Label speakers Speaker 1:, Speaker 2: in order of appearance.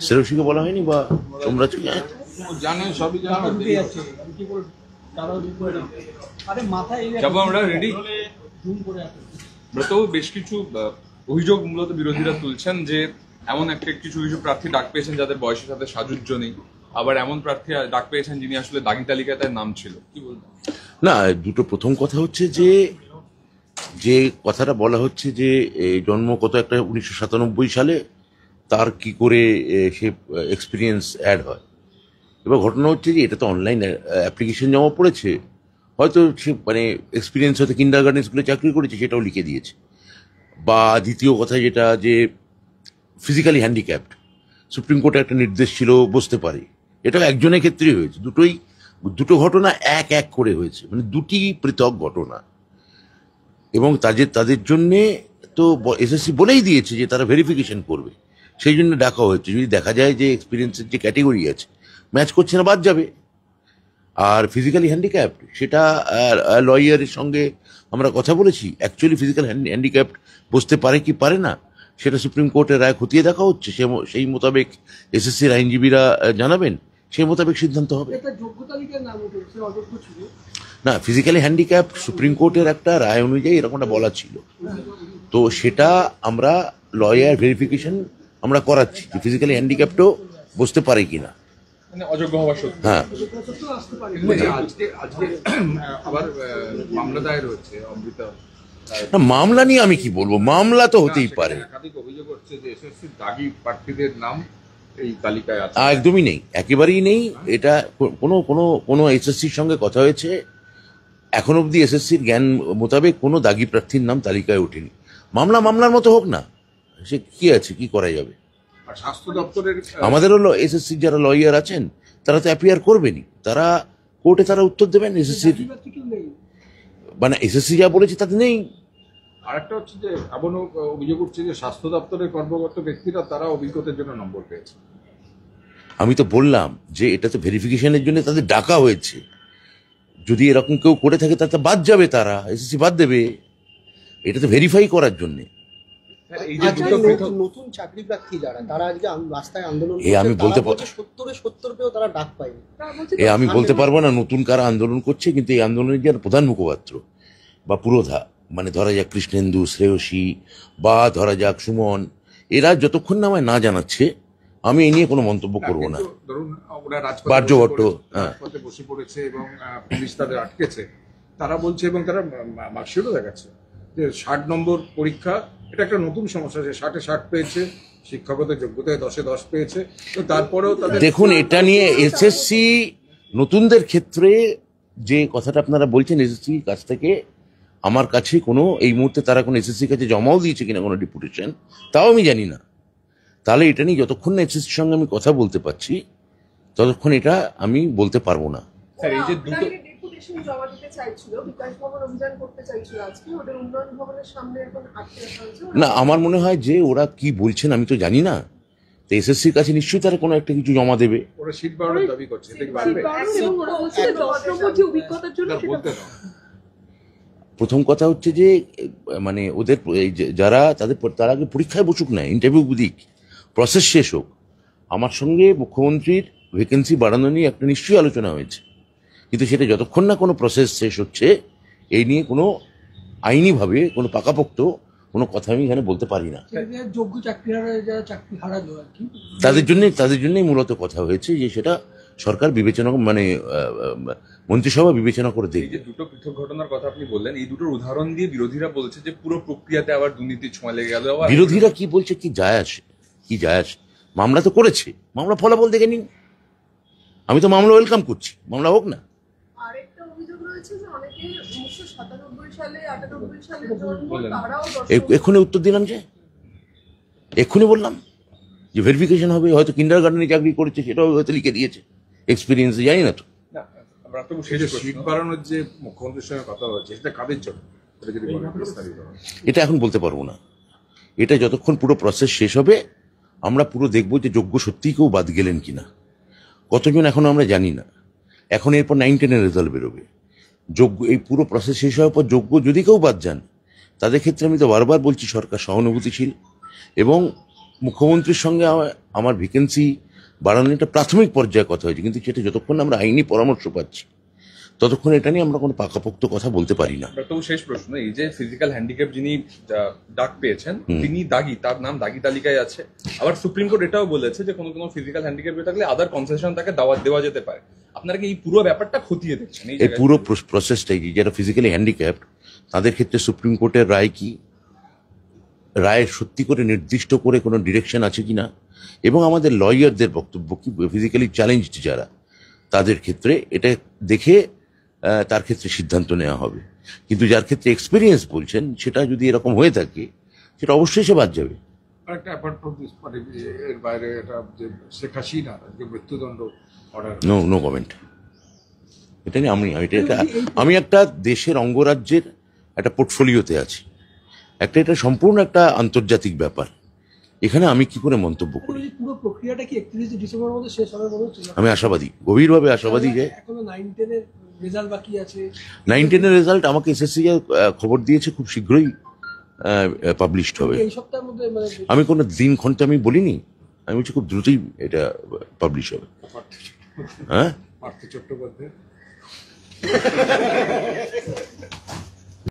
Speaker 1: শ্রেয়সীকে বলা হয়নি বা তোমরা
Speaker 2: জানেন সবই যাবো আমরা রেডি। ব্রতবাবু, বেশ কিছু অভিযোগ মূলত বিরোধীরা তুলছেন যে এমন কিছু প্রার্থী ডাক পেয়েছেন যাদের বয়সের সাথে সাজুজ্য নেই, আবার এমন প্রার্থী ডাক পেয়েছেন যিনি আসলে দাগি তালিকায় তার নাম ছিল। কি বলবেন?
Speaker 1: না, দুটো প্রথম কথা হচ্ছে যে কথাটা বলা হচ্ছে যে জন্ম কত একটা 1997 সালে, তার কি করে সে এক্সপিরিয়েন্স অ্যাড হয়। এবার ঘটনা হচ্ছে যে এটা তো অনলাইন অ্যাপ্লিকেশন জমা পড়েছে, হয়তো সে মানে এক্সপিরিয়েন্স হয়তো কিন্ডারগার্টেন স্কুলে চাকরি করেছে সেটাও লিখে দিয়েছে। বা দ্বিতীয় কথা যেটা যে ফিজিক্যালি হ্যান্ডিক্যাপড, সুপ্রিম কোর্টে একটা নির্দেশ ছিল বসতে পারে, এটা একজনের ক্ষেত্রেই হয়েছে। দুটো ঘটনা এক এক করে হয়েছে, মানে দুটি পৃথক ঘটনা। এবং তাদের জন্যে তো এসএসসি বলেই দিয়েছে যে তারা ভেরিফিকেশন করবে, সেই জন্য ডাকা হয়েছে। যদি দেখা যায় যে এক্সপিরিয়েন্সের যে ক্যাটেগরি আছে ম্যাচ করছে না, বাদ যাবে। আর ফিজিক্যালি হ্যান্ডিক্যাপড, সেটা লয়ারের সঙ্গে আমরা কথা বলেছি, অ্যাকচুয়ালি ফিজিক্যাল হ্যান্ডিক্যাপড বসতে পারে কি পারে না সেটা সুপ্রিম কোর্টের রায় খতিয়ে দেখা হচ্ছে। সেই মোতাবেক এসএসসির আইনজীবীরা জানাবেন, সেই মোতাবেক সিদ্ধান্ত হবে। না, ফিজিক্যালি হ্যান্ডিক্যাপ সুপ্রিম কোর্টের একটা রায় অনুযায়ী এরকমটা বলা ছিল, তো সেটা আমরা লয়ার ভেরিফিকেশন আমরা করাচ্ছি যে ফিজিক্যালি হ্যান্ডিক্যাপটাও বসতে পারে কিনা।
Speaker 2: অযোগ্য হওয়া সত্ত্বেও
Speaker 1: হ্যাঁ,
Speaker 2: আজকে আবার মামলা দায়ের হচ্ছে অমৃতা।
Speaker 1: না, মামলা নিয়ে আমি কি বলবো, মামলা তো হতেই পারে।
Speaker 2: একাধিক অভিযোগ হচ্ছে যে এসএসসি দাগি প্রার্থীদের নাম এই তালিকায় আছে।
Speaker 1: একদমই নেই, একেবারেই নেই। এটা কোনো এসএসসির সঙ্গে কথা হয়েছে, এখন অব্দি এসএসসির জ্ঞান মোতাবেক কোনো দাগি প্রার্থীর নাম তালিকায় ওঠেনি। মামলার মতো হোক না, সে কি আছে, কি করা যাবে।
Speaker 2: স্বাস্থ্য দপ্তরের
Speaker 1: আমাদের হলো এসএসসির যারা লয়ার আছেন তারা তো অ্যাপিয়ার করবেনই, তারা কোর্টে তারা উত্তর দেবেন। এসএসসির মানে এসএসসি যা বলেছে তাতে নেই।
Speaker 2: আরেকটা হচ্ছে যে এমন অভিযোগ উঠছে যে স্বাস্থ্য দপ্তরের কর্মকর্তা ব্যক্তিরা তারা অভিজ্ঞতার জন্য নম্বর পেয়েছে।
Speaker 1: আমি তো বললাম যে এটা তো ভেরিফিকেশনের জন্য তাদের ডাকা হয়েছে, যদি এরকম কেউ করে থাকে তাতে বাদ যাবে, তারা এসএসসি বাদ দেবে। এটা তো ভেরিফাই করার জন্য।
Speaker 3: নতুন চাকরি প্রার্থী যারা, তারা আজকে রাস্তায় আন্দোলন
Speaker 1: আমি বলতে পারবো,
Speaker 3: 70 পেও তারা ডাক পায়নি।
Speaker 1: আমি বলতে পারবো না নতুন কারা আন্দোলন করছে, কিন্তু এই আন্দোলনের যারা প্রধান মুখপাত্র বা পুরোধা, মানে ধরা যাক কৃষ্ণেন্দু, শ্রেয়সী বা ধরা যাক সুমন, এরা যতক্ষণ না আমায় না জানাচ্ছে আমি এ নিয়ে কোনো মন্তব্য করবো না।
Speaker 2: ধরুন ওরা
Speaker 1: বার্যভট্ট
Speaker 2: রাজপথে বসে পড়েছে এবং পুলিশ তাদের আটকেছে, তারা বলছে এবং তারা মার্কশিটও দেখাচ্ছে যে 60 নম্বর পরীক্ষা, এটা একটা নতুন সমস্যা। 60-এ 60 পেয়েছে, শিক্ষাগত যোগ্যতায় 10-এ 10 পেয়েছে, তো তারপরেও তাদের
Speaker 1: দেখুন, এটা নিয়ে এসএসসি নতুনদের ক্ষেত্রে যে কথাটা আপনারা বলছেন, এসএসসির কাছ থেকে আমার কাছে কোনো এই মুহূর্তে তারা কোনো এসএসসির কাছে জমাও দিয়েছে কিনা কোনো ডেপুটেশন, তাও আমি জানি না। তাহলে এটা নিয়ে যতক্ষণ না এসএসসির সঙ্গে আমি কথা বলতে পারছি ততক্ষণ এটা আমি বলতে পারবো না।
Speaker 2: এই যে দুটো
Speaker 4: জমা দিতে চাইছিল, বিকাশ ভবন অভিযান করতে চাইছিল, আজকে ওদের উন্নয়ন ভবনের সামনে এখন আটকে রাখা হয়েছে।
Speaker 1: না, আমার মনে হয় যে ওরা কি বলছেন আমি তো জানি না, তো এসএসসির কাছে নিশ্চয়ই তারা কোনো একটা কিছু জমা দেবে।
Speaker 2: ওরা সিট বাড়ানোর দাবি করছে, এটা কি বাড়বে?
Speaker 1: প্রথম কথা হচ্ছে যে মানে ওদের যারা তারা আগে পরীক্ষায় বসুক না, ইন্টারভিউ দিক, প্রসেস শেষ হোক। আমার সঙ্গে মুখ্যমন্ত্রীর ভ্যাকেন্সি বাড়ানো নিয়ে একটা নিশ্চয়ই আলোচনা হয়েছে, কিন্তু সেটা যতক্ষণ না কোনো প্রসেস শেষ হচ্ছে এই নিয়ে কোনো আইনিভাবে কোনো পাকাপোক্ত কোনো কথা আমি এখানে বলতে পারি না।
Speaker 3: যোগ্য চাকরিহারা যারা চাকরি হারালো আর কি,
Speaker 1: তাদের জন্যই মূলত কথা হয়েছে যে সেটা সরকার বিবেচনা, মানে মন্ত্রিসভা বিবেচনা করে দেখবে।
Speaker 2: এই যে দুটো পৃথক ঘটনার কথা আপনি বললেন, এই দুটোর উদাহরণ দিয়ে বিরোধীরা বলছে যে পুরো প্রক্রিয়াতে আবার দুর্নীতির ছোঁয়া লেগে গেল।
Speaker 1: বিরোধীরা কি বলছে, কি যায় আসে, মামলা তো করেছে, মামলা ফলাফল দেখে নিন। আমি তো মামলা ওয়েলকাম করছি, মামলা হোক না।
Speaker 4: আরেকটা অভিযোগ রয়েছে যে অনেকে 1997 সালে 98 সালে জন্ম, তারাও
Speaker 1: এক্ষুনি উত্তর দিলাম, যে এক্ষুনি বললাম যে ভেরিফিকেশন হবে, হয়তো কিন্ডারগার্টেনে চাকরি করেছে সেটাও হয়তো লিখে দিয়েছে, এক্সপিরিয়েন্স জানি না তো।
Speaker 2: সিট বাড়ানোর যে মুখ্যমন্ত্রীর সঙ্গে কথা হচ্ছে, সেটা কাদের জন্য,
Speaker 1: এটা এখন বলতে পারবো না। এটা যতক্ষণ পুরো প্রসেস শেষ হবে আমরা পুরো দেখবো যে যোগ্য সত্যিই কেউ বাদ গেলেন কিনা, কতজন এখনো আমরা জানি না। এখন এরপর 9-10-এর রেজাল্ট বেরোবে। যোগ্য, এই পুরো প্রসেস শেষ হওয়ার পর যোগ্য যদি কেউ বাদ যান তাদের ক্ষেত্রে আমি তো বারবার বলছি সরকার সহানুভূতিশীল এবং মুখ্যমন্ত্রীর সঙ্গে আমার ভ্যাকেন্সি বাড়ানোর একটা প্রাথমিক পর্যায়ে কথা হয়েছে, কিন্তু সেটা যতক্ষণ আমরা আইনি পরামর্শ পাচ্ছি ততক্ষণ এটা নিয়ে আমরা কোনো পাকাপোক্ত কথা বলতে পারি না।
Speaker 5: তবু শেষ প্রশ্ন, এই যে ফিজিক্যাল হ্যান্ডিক্যাপ যিনি ডাক পেয়েছেন তিনি দাগি, তার নাম দাগি তালিকায় আছে। আবার সুপ্রিম কোর্ট এটাও বলেছে যে কোনো ফিজিক্যাল হ্যান্ডিক্যাপ থাকলে আদার কনসেশন তাকে দেওয়া যেতে পারে। আপনারা কি এই পুরো ব্যাপারটা খতিয়ে দেখছেন?
Speaker 1: এই পুরো প্রসেসটাই যারা ফিজিক্যালি হ্যান্ডিক্যাপ্ট তাদের ক্ষেত্রে সুপ্রিম কোর্টের রায় কি, রায়ের সত্যি করে নির্দিষ্ট করে কোনো ডিরেকশন আছে কিনা, এবং আমাদের লয়ারদের বক্তব্য কি, ফিজিক্যালি চ্যালেঞ্জড যারা তাদের ক্ষেত্রে এটা দেখে তার ক্ষেত্রে সিদ্ধান্ত নেওয়া হবে। কিন্তু যার ক্ষেত্রে এক্সপিরিয়েন্স বলছেন সেটা যদি এরকম হয়ে থাকে সেটা অবশ্যই সে বাদ যাবে।
Speaker 2: আরেকটা অ্যাপার্ট ফ্রম দিস, মানে এর বাইরে এটা যে শেখ হাসিনা যে মৃত্যুদণ্ড অর্ডার,
Speaker 1: নো কমেন্ট। এটা নিয়ে আমি একটা দেশের অঙ্গরাজ্যের একটা পোর্টফোলিওতে আছি, এটা সম্পূর্ণ একটা আন্তর্জাতিক ব্যাপার, এখানে আমি কি করে মন্তব্য করি?
Speaker 3: পুরো প্রক্রিয়াটা কি 31 ডিসেম্বরের মধ্যে শেষ হবে মনে হচ্ছে?
Speaker 1: আমি আশাবাদী, গভীরভাবে আশাবাদী যে
Speaker 3: এখনো 9-10 এর রেজাল্ট বাকি আছে।
Speaker 1: 9-10 এর রেজাল্ট আমাকে এসএসসি খবর দিয়েছে খুব শীঘ্রই পাবলিশড হবে।
Speaker 3: এই সপ্তাহের মধ্যে মানে
Speaker 1: আমি কোনো দিন ঘন্টা আমি বলিনি, আমি বলছি খুব দ্রুতই এটা পাবলিশ হবে। হ্যাঁ,
Speaker 2: পার্থ চট্টোপাধ্যায়